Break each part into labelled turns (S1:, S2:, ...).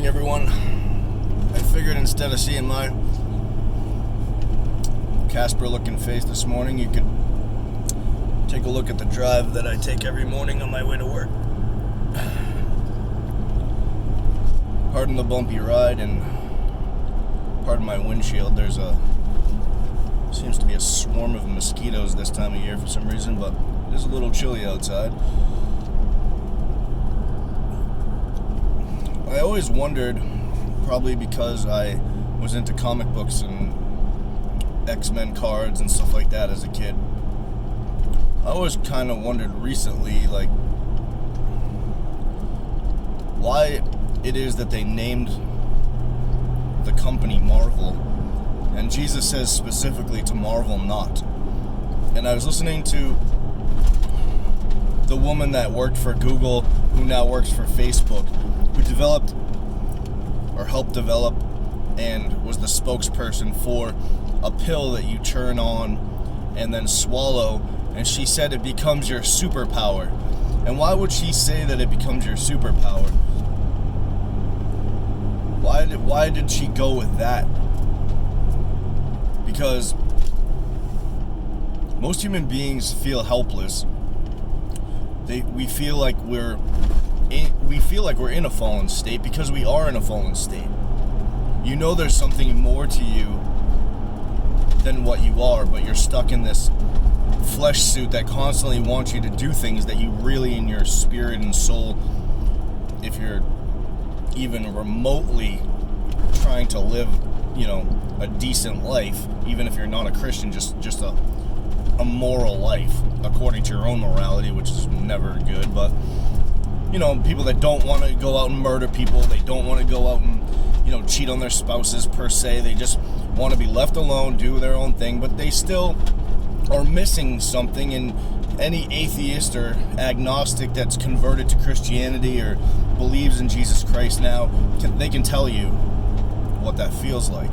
S1: everyone. I figured instead of seeing my Casper-looking face this morning, you could take a look at the drive that I take every morning on my way to work. Pardon the bumpy ride and pardon my windshield. Seems to be a swarm of mosquitoes this time of year for some reason, but it is a little chilly outside. I always wondered, probably because I was into comic books and X-Men cards and stuff like that as a kid, I always kind of wondered recently, like, why it is that they named the company Marvel, and Jesus says specifically to marvel not. And I was listening to the woman that worked for Google, who now works for Facebook, who developed, or helped develop, and was the spokesperson for a pill that you turn on and then swallow, and she said it becomes your superpower. And why would she say that it becomes your superpower? Why did she go with that? Because most human beings feel helpless. We feel like we're in a fallen state because we are in a fallen state. You know there's something more to you than what you are, but you're stuck in this flesh suit that constantly wants you to do things that you really, in your spirit and soul, if you're even remotely trying to live, a decent life, even if you're not a Christian, just a moral life according to your own morality, which is never good. But people that don't want to go out and murder people, they don't want to go out and cheat on their spouses per se, they just want to be left alone, do their own thing, but they still are missing something. And any atheist or agnostic that's converted to Christianity or believes in Jesus Christ now, they can tell you what that feels like.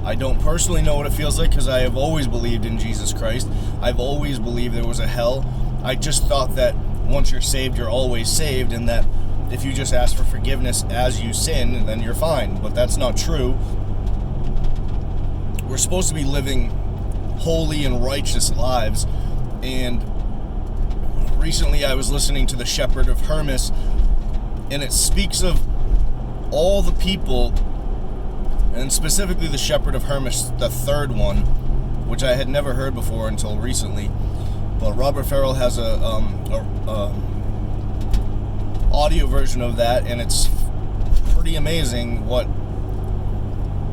S1: I don't personally know what it feels like because I have always believed in Jesus Christ. I've always believed there was a hell. I just thought that once you're saved, you're always saved, and that if you just ask for forgiveness as you sin, then you're fine. But that's not true. We're supposed to be living holy and righteous lives. And recently I was listening to The Shepherd of Hermas, and it speaks of all the people, and specifically the Shepherd of Hermas, the third one, which I had never heard before until recently. But Robert Farrell has a audio version of that, and it's pretty amazing what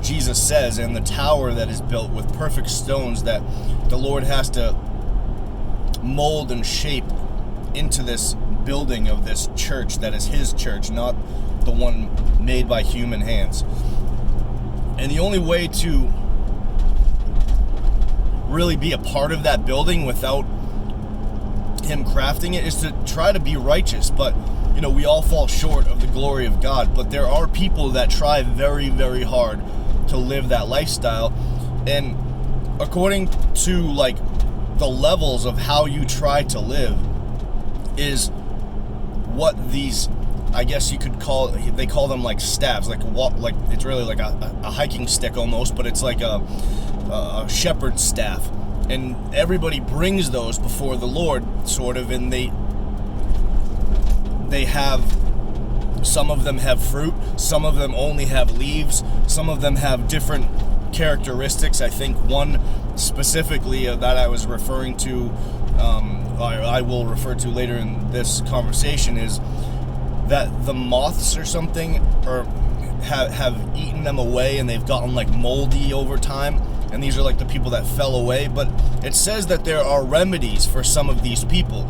S1: Jesus says, and the tower that is built with perfect stones that the Lord has to mold and shape into this building of this church that is his church, not the one made by human hands. And the only way to really be a part of that building without him crafting it is to try to be righteous. But we all fall short of the glory of God, but there are people that try very, very hard to live that lifestyle. And according to the levels of how you try to live is what these, I guess you could call, they call them staves, it's really like a hiking stick almost, but it's like a shepherd's staff. And everybody brings those before the Lord, sort of, and they have, some of them have fruit, some of them only have leaves, some of them have different characteristics. I think one specifically that I was referring to, I will refer to later in this conversation, is that the moths or something have eaten them away, and they've gotten moldy over time. And these are the people that fell away. But it says that there are remedies for some of these people.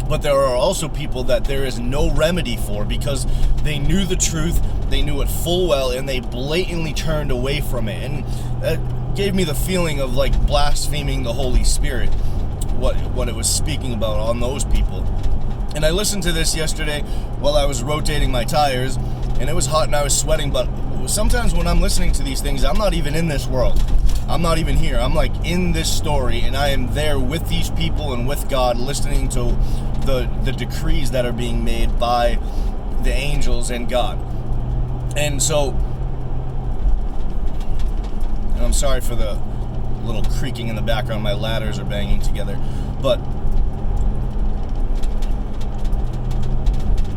S1: But there are also people that there is no remedy for because they knew the truth, they knew it full well, and they blatantly turned away from it. And that gave me the feeling of blaspheming the Holy Spirit, what it was speaking about on those people. And I listened to this yesterday while I was rotating my tires, and it was hot and I was sweating, but sometimes when I'm listening to these things, I'm not even in this world. I'm not even here. I'm in this story, and I am there with these people and with God, listening to the decrees that are being made by the angels and God. And so, and I'm sorry for the little creaking in the background, my ladders are banging together, but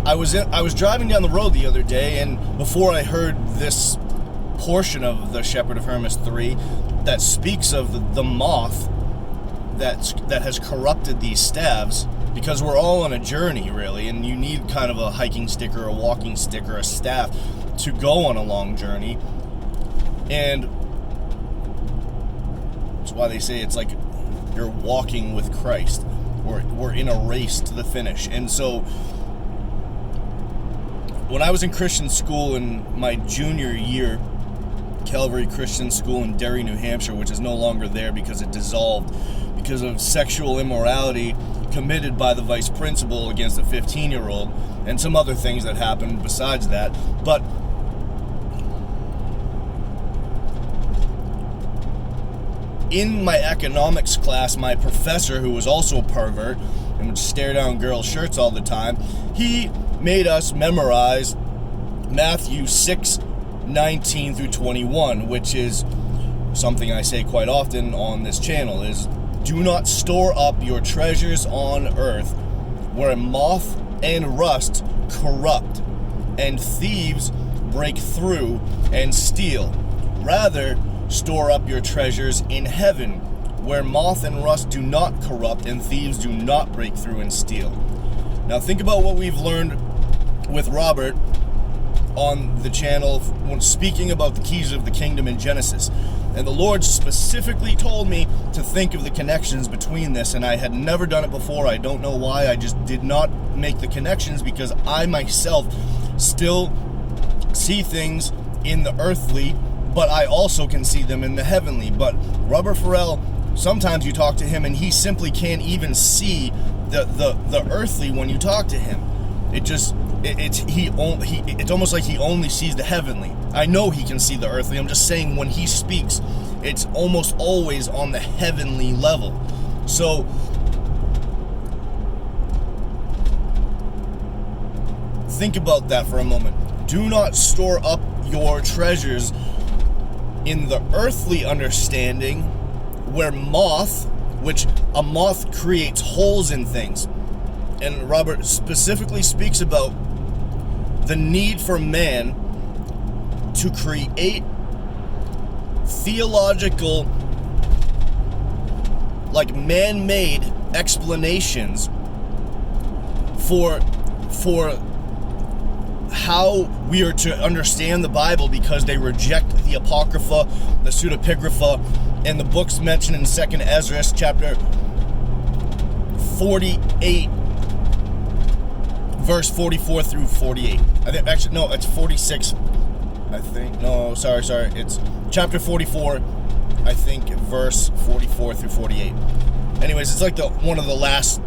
S1: I was driving down the road the other day, and before I heard this portion of the Shepherd of Hermas 3 that speaks of the moth that has corrupted these staves, because we're all on a journey, really, and you need kind of a hiking stick or a walking stick or a staff to go on a long journey. And that's why they say it's like you're walking with Christ. We're in a race to the finish. And so when I was in Christian school in my junior year, Calvary Christian School in Derry, New Hampshire, which is no longer there because it dissolved because of sexual immorality committed by the vice principal against a 15-year-old, and some other things that happened besides that. But in my economics class, my professor, who was also a pervert and would stare down girls' shirts all the time, he made us memorize Matthew 6:19 through 21, which is something I say quite often on this channel, is do not store up your treasures on earth, where moth and rust corrupt, and thieves break through and steal. Rather, store up your treasures in heaven, where moth and rust do not corrupt, and thieves do not break through and steal. Now think about what we've learned with Robert on the channel when speaking about the keys of the kingdom in Genesis. And the Lord specifically told me to think of the connections between this, and I had never done it before. I don't know why. I just did not make the connections because I myself still see things in the earthly, but I also can see them in the heavenly. But Robert Farrell, sometimes you talk to him and he simply can't even see the earthly when you talk to him. It's almost like he only sees the heavenly. I know he can see the earthly. I'm just saying when he speaks, it's almost always on the heavenly level. So think about that for a moment. Do not store up your treasures in the earthly understanding, where which a moth creates holes in things. And Robert specifically speaks about the need for man to create theological, like man-made explanations for how we are to understand the Bible, because they reject the Apocrypha, the Pseudepigrapha, and the books mentioned in 2nd Ezra chapter 48, verse 44 through 48. I think, actually, no, it's 46. I think, no, sorry. It's chapter 44, I think, verse 44 through 48. Anyways, it's like one of the last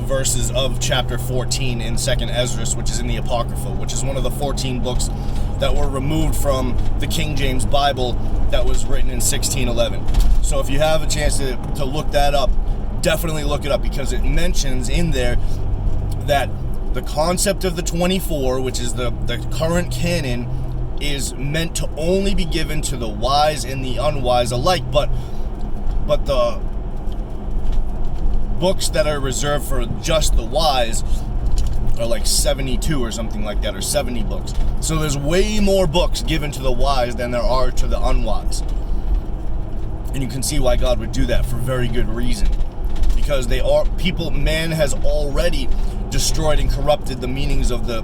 S1: verses of chapter 14 in 2nd Ezra, which is in the Apocrypha, which is one of the 14 books that were removed from the King James Bible that was written in 1611. So if you have a chance to look that up, definitely look it up, because it mentions in there that the concept of the 24, which is the current canon, is meant to only be given to the wise and the unwise alike, but the books that are reserved for just the wise are like 72 or something like that, or 70 books. So there's way more books given to the wise than there are to the unwise. And you can see why God would do that for very good reason. Because man has already destroyed and corrupted the meanings of the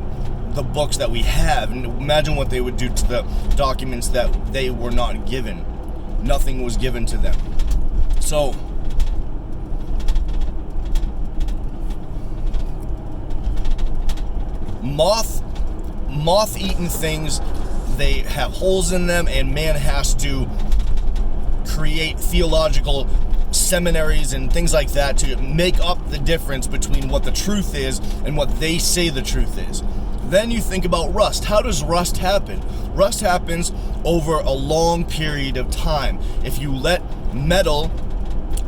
S1: books that we have. And imagine what they would do to the documents that they were not given. Nothing was given to them. So moth-eaten things, they have holes in them, and man has to create theological seminaries and things like that to make up the difference between what the truth is and what they say the truth is. Then you think about rust. How does rust happen? Rust happens over a long period of time. If you let metal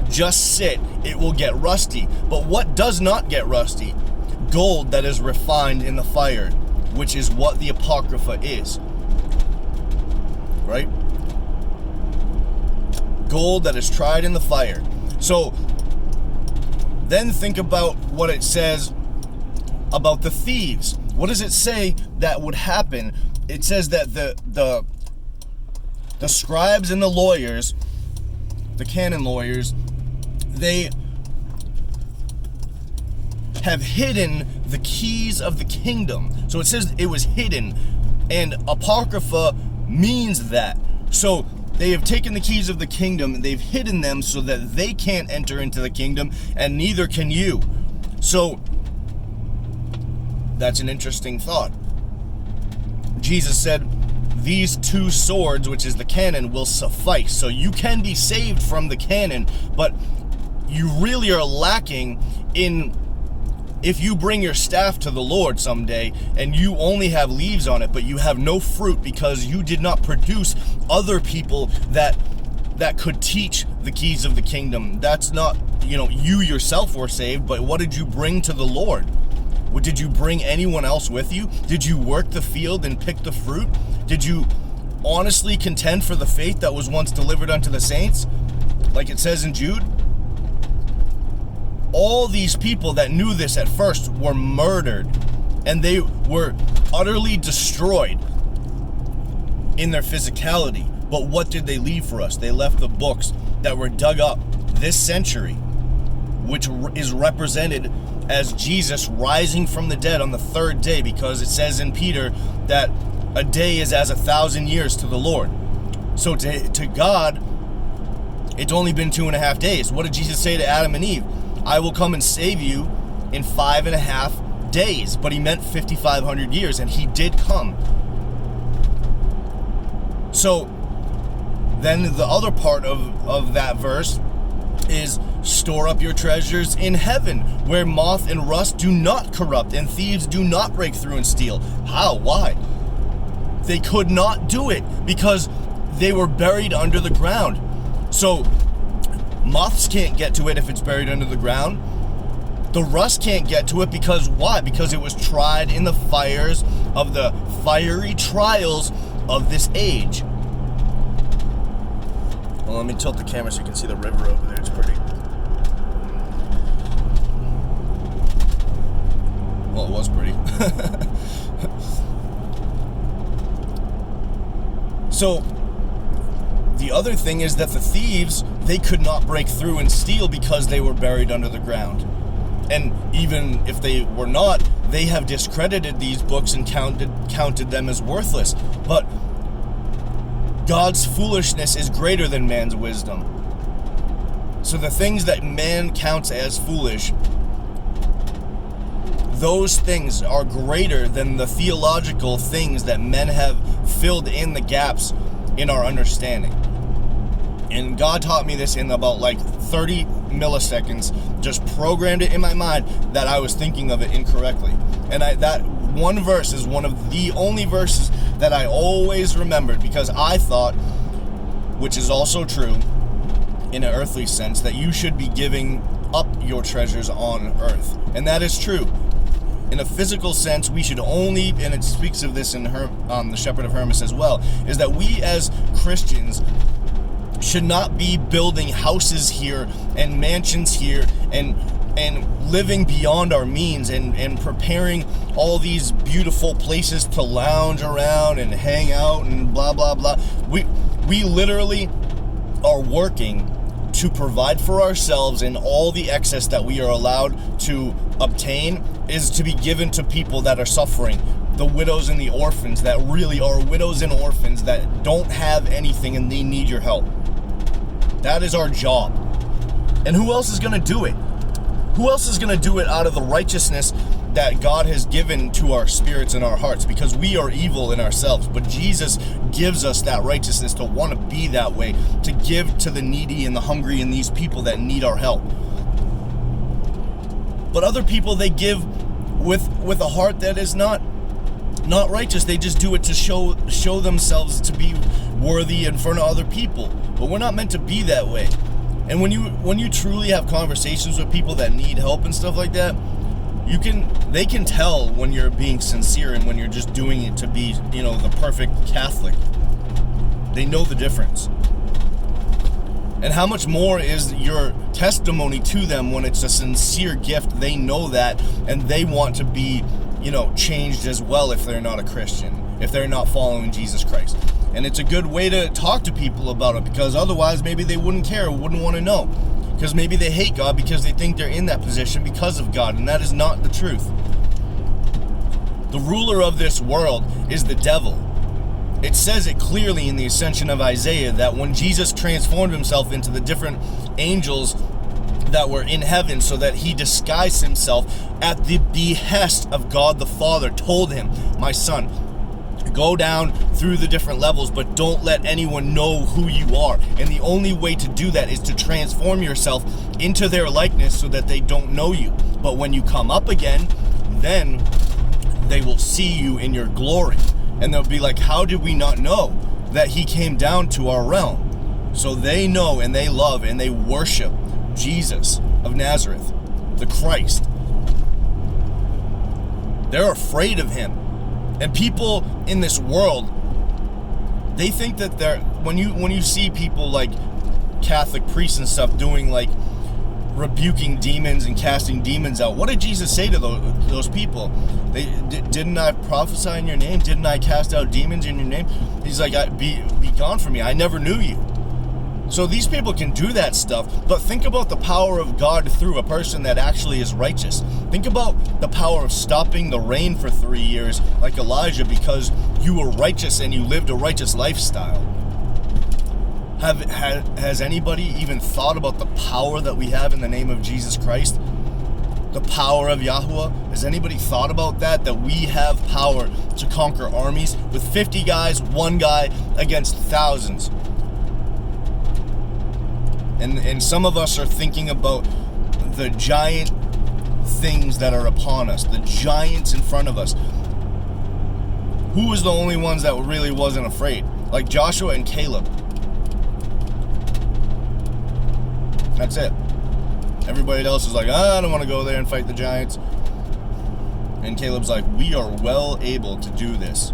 S1: just sit, it will get rusty. But what does not get rusty? gold that is refined in the fire, which is what the Apocrypha is. Right? Gold that is tried in the fire. So then think about what it says about the thieves. What does it say that would happen? It says that the scribes and the lawyers, the canon lawyers, they have hidden the keys of the kingdom. So it says it was hidden, and Apocrypha means that. So they have taken the keys of the kingdom and they've hidden them so that they can't enter into the kingdom, and neither can you. So that's an interesting thought. Jesus said, these two swords, which is the canon, will suffice. So you can be saved from the canon, but you really are lacking in, if you bring your staff to the Lord someday and you only have leaves on it, but you have no fruit because you did not produce other people that could teach the keys of the kingdom. That's not, you yourself were saved, but what did you bring to the Lord? Did you bring anyone else with you? Did you work the field and pick the fruit? Did you honestly contend for the faith that was once delivered unto the saints? Like it says in Jude? All these people that knew this at first were murdered, and they were utterly destroyed in their physicality. But what did they leave for us? They left the books that were dug up this century, which is represented as Jesus rising from the dead on the third day, because it says in Peter that a day is as 1,000 years to the Lord. So to God, it's only been 2.5 days. What did Jesus say to Adam and Eve? I will come and save you in 5.5 days. But he meant 5,500 years, and he did come. So then the other part of that verse is, store up your treasures in heaven, where moth and rust do not corrupt and thieves do not break through and steal. How? Why? They could not do it because they were buried under the ground. So moths can't get to it if it's buried under the ground. The rust can't get to it because why? Because it was tried in the fires of the fiery trials of this age. Well, let me tilt the camera so you can see the river over there. It's pretty. Well, it was pretty. So, the other thing is that the thieves, they could not break through and steal because they were buried under the ground. And even if they were not, they have discredited these books and counted them as worthless. But God's foolishness is greater than man's wisdom. So the things that man counts as foolish, those things are greater than the theological things that men have filled in the gaps in our understanding. And God taught me this in about 30 milliseconds, just programmed it in my mind that I was thinking of it incorrectly. And that one verse is one of the only verses that I always remembered, because I thought, which is also true in an earthly sense, that you should be giving up your treasures on earth. And that is true. In a physical sense, we should only, and it speaks of this in the Shepherd of Hermas as well, is that we as Christians should not be building houses here and mansions here and living beyond our means and preparing all these beautiful places to lounge around and hang out and blah, blah, blah. We literally are working to provide for ourselves, and all the excess that we are allowed to obtain is to be given to people that are suffering. The widows and the orphans that really are widows and orphans that don't have anything and they need your help. That is our job. And who else is going to do it? Who else is going to do it out of the righteousness that God has given to our spirits and our hearts? Because we are evil in ourselves, but Jesus gives us that righteousness to want to be that way, to give to the needy and the hungry and these people that need our help. But other people, they give with a heart that is not righteous. They just do it to show themselves to be worthy in front of other people. But we're not meant to be that way. And when you truly have conversations with people that need help and stuff like that, they can tell when you're being sincere and when you're just doing it to be, the perfect Catholic. They know the difference. And how much more is your testimony to them when it's a sincere gift? They know that, and they want to be, changed as well if they're not a Christian, if they're not following Jesus Christ. And it's a good way to talk to people about it, because otherwise maybe they wouldn't care, wouldn't want to know. Because maybe they hate God because they think they're in that position because of God, and that is not the truth. The ruler of this world is the devil. It says it clearly in the Ascension of Isaiah that when Jesus transformed himself into the different angels that were in heaven, so that he disguised himself at the behest of God the Father, told him, my son, go down through the different levels, but don't let anyone know who you are. And the only way to do that is to transform yourself into their likeness so that they don't know you. But when you come up again, then they will see you in your glory. And they'll be like, how did we not know that he came down to our realm? So they know and they love and they worship Jesus of Nazareth, the Christ. They're afraid of him. And people in this world, they think that when you see people like Catholic priests and stuff doing like rebuking demons and casting demons out, what did Jesus say to those people? Didn't I prophesy in your name? Didn't I cast out demons in your name? He's like, be gone from me. I never knew you. So these people can do that stuff, but think about the power of God through a person that actually is righteous. Think about the power of stopping the rain for 3 years, like Elijah, because you were righteous and you lived a righteous lifestyle. Has anybody even thought about the power that we have in the name of Jesus Christ? The power of Yahuwah? Has anybody thought about that we have power to conquer armies with 50 guys, one guy against thousands? And some of us are thinking about the giant things that are upon us, the giants in front of us. Who was the only ones that really wasn't afraid? Like Joshua and Caleb. That's it. Everybody else is like, I don't want to go there and fight the giants. And Caleb's like, we are well able to do this.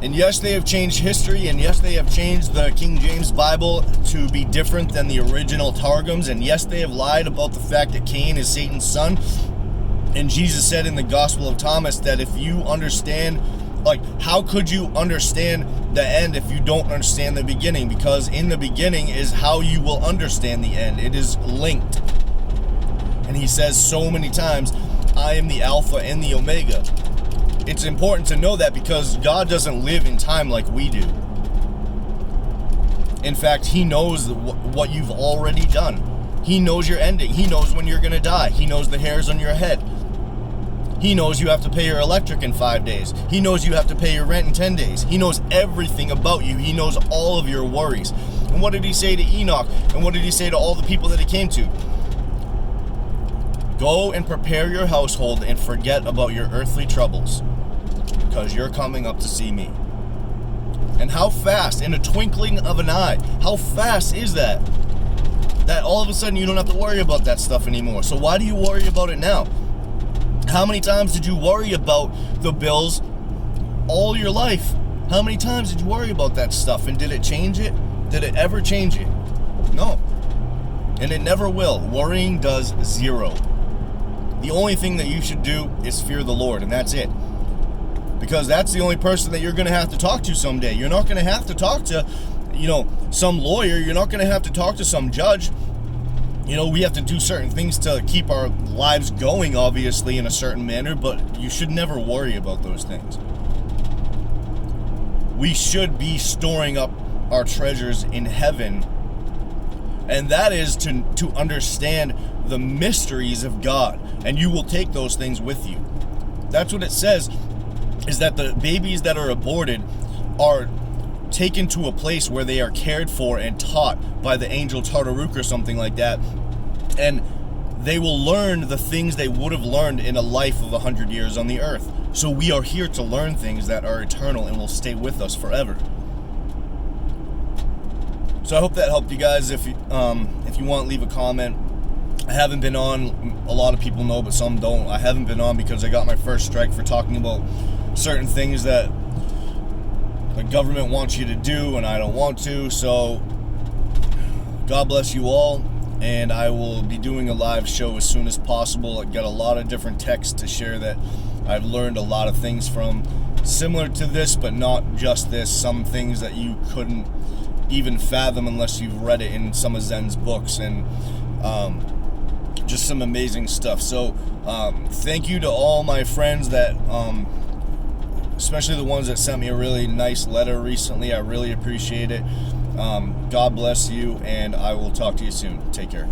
S1: And yes, they have changed history, and yes, they have changed the King James Bible to be different than the original Targums, and yes, they have lied about the fact that Cain is Satan's son. And Jesus said in the Gospel of Thomas that if you understand, how could you understand the end if you don't understand the beginning? Because in the beginning is how you will understand the end. It is linked. And he says so many times, I am the Alpha and the Omega. It's important to know that because God doesn't live in time like we do. In fact, he knows what you've already done. He knows your ending. He knows when you're going to die. He knows the hairs on your head. He knows you have to pay your electric in 5 days. He knows you have to pay your rent in 10 days. He knows everything about you. He knows all of your worries. And what did he say to Enoch? And what did he say to all the people that he came to? Go and prepare your household and forget about your earthly troubles, because you're coming up to see me. And how fast, in a twinkling of an eye, how fast is that? That all of a sudden you don't have to worry about that stuff anymore. So why do you worry about it now? How many times did you worry about the bills all your life? How many times did you worry about that stuff? And did it change it? Did it ever change it? No. And it never will. Worrying does zero. The only thing that you should do is fear the Lord, and that's it. Because that's the only person that you're going to have to talk to someday. You're not going to have to talk to, some lawyer. You're not going to have to talk to some judge. We have to do certain things to keep our lives going, obviously, in a certain manner, but you should never worry about those things. We should be storing up our treasures in heaven, and that is to understand the mysteries of God, and you will take those things with you. That's what it says, is that the babies that are aborted are taken to a place where they are cared for and taught by the angel Tartaruk or something like that, and they will learn the things they would have learned in a life of 100 years on the earth. So we are here to learn things that are eternal and will stay with us forever. So I hope that helped you guys. If you want, leave a comment. I haven't been on, a lot of people know, but some don't. I haven't been on because I got my first strike for talking about certain things that the government wants you to do and I don't want to. So God bless you all, and I will be doing a live show as soon as possible. I've got a lot of different texts to share that I've learned a lot of things from, similar to this, but not just this. Some things that you couldn't even fathom unless you've read it in some of Zen's books, and just some amazing stuff. So thank you to all my friends that, especially the ones that sent me a really nice letter recently. I really appreciate it. God bless you, and I will talk to you soon. Take care.